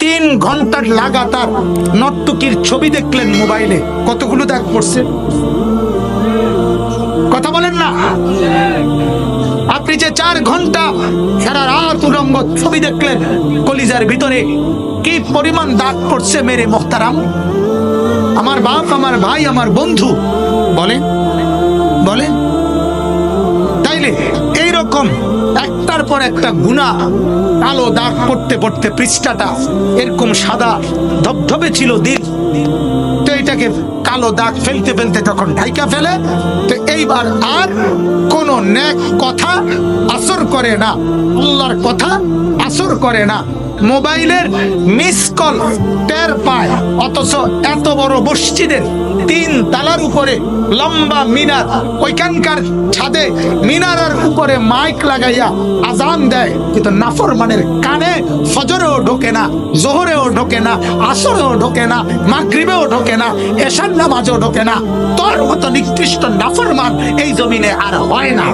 3 ঘন্টা লাগাতার নর্তকীর ছবি দেখলেন মোবাইলে, কতগুলো দাগ পড়ছে? কথা বলেন না। আপনি যে 4 ঘন্টা সারা রাত উলঙ্গ ছবি দেখলেন, কলিজার ভিতরে কি পরিমাণ দাগ পড়ছে মেরে মোহতারাম। আমার বাপ, আমার ভাই, আমার বন্ধু বলে বলে তাইলে এইরকম একটার পর একটা গুনাহ, কালো দাগ পড়তে পড়তে পৃষ্ঠাটা এরকম সাদা ধবধবে ছিল দিল, তো এটাকে কালো দাগ ফেলতে ফেলতে যখন ঢাইকা ফেলে, তো এইবার আর কোন নেক কথা আসর করে না, আল্লাহর কথা আসর করে না। মোবাইলের মিস কল টের পায়, অথচ এত বড় মসজিদের 3 তালার উপরে লম্বা মিনার, ওইখানকার ছাদে মিনারের উপরে মাইক লাগাইয়া আজান দেয়, কিন্তু নাফরমানের কানে ফজরেও ঢোকে না, জোহরেও ঢোকে না, আসরেও ঢোকে না, মাগরিবেও ঢোকে না, এশার নামাজও ঢোকে না। তোর মতো নিকৃষ্ট নাফরমান এই জমিনে আর হয় না,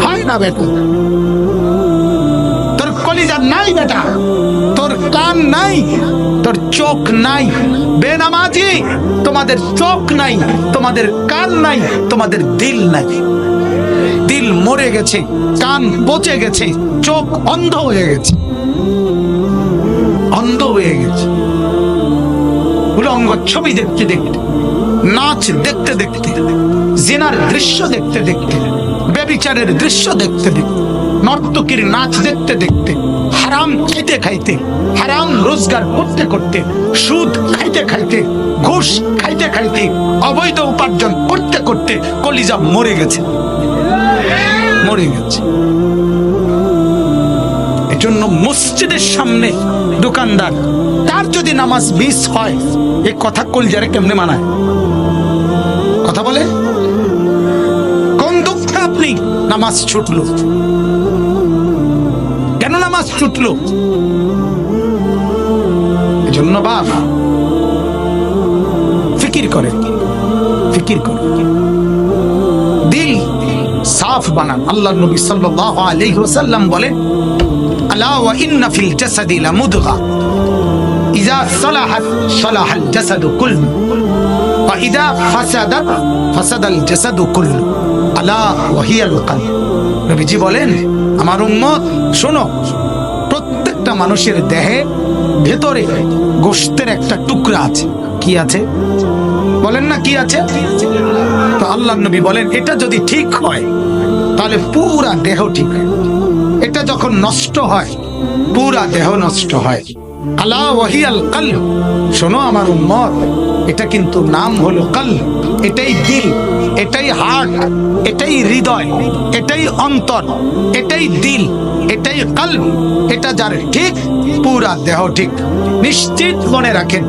হয় না বেটা। তোর কলিজা নাই বেটা, তোর কান নাই, তোর চোখ নাই। বেনামাজি, তোমাদের চোখ নাই, তোমাদের কান নাই, তোমাদের দিল নাই। দিল মরে গেছে, কান পচে গেছে, চোখ অন্ধ হয়ে গেছে, অন্ধ হয়ে গেছে। উলঙ্গ ছবি দেখতে দেখতে, নাচ দেখতে দেখতে, জিনার দৃশ্য দেখতে দেখতে, ব্যভিচারের দৃশ্য দেখতে দেখতে, নর্তকীর নাচ দেখতে দেখতে, হারাম খাইতে খাইতে, হারাম রোজগার করতে করতে, সুদ খাইতে খাইতে, ঘুষ খাইতে খাইতে, অবৈধ উপার্জন করতে করতে কলিজা মরে গেছে, মরে গেছে। এজন্য মসজিদের সামনে দোকানদার, তার যদি নামাজ মিস হয়, এই কথা কলিজারে কেমনে মানায়? কথা বলে কোন দুঃখে আপনি নামাজ ছুটলো, কেন নামাজ ছুটলো? এজন্য বাপ ফিকির করে, ফিকির করে, দিল সাফ বানান। আল্লাহর নবী সাল্লাল্লাহু আলাইহি ওয়াসাল্লাম বলে, আলা ওয়া ইন্না ফিল জাসাদি লামুদগা ইযা সালাহাত সালাহাল জাসাদু কুল্লু ওয়া ইযা ফাসাদাত ফাসাদাল জাসাদু কুল্লু আলা ওয়া হিয়াল কলব। নবীজি বলেন, আমার উম্মত শোনো, প্রত্যেকটা মানুষের দেহে ভেতরে গোশতের একটা টুকরা আছে। কি আছে বলেন না, কি আছে? তো আল্লাহর নবী বলেন, এটা যদি ঠিক হয় তাহলে পুরা দেহ ঠিক হয়। এটা যখন নষ্ট হয়, পুরা দেহ নষ্ট হয়। আলা ওয়াহিয়াল কলব, শোনো আমার উম্মত, এটা কিন্তু নাম হলো কলব। এটাই দিল, এটাই হার্ট, এটাই হৃদয়, এটাই অন্তর, এটাই দিল, এটাই কলব। এটা যার ঠিক, পুরা দেহ ঠিক। নিশ্চিত মনে রাখেন,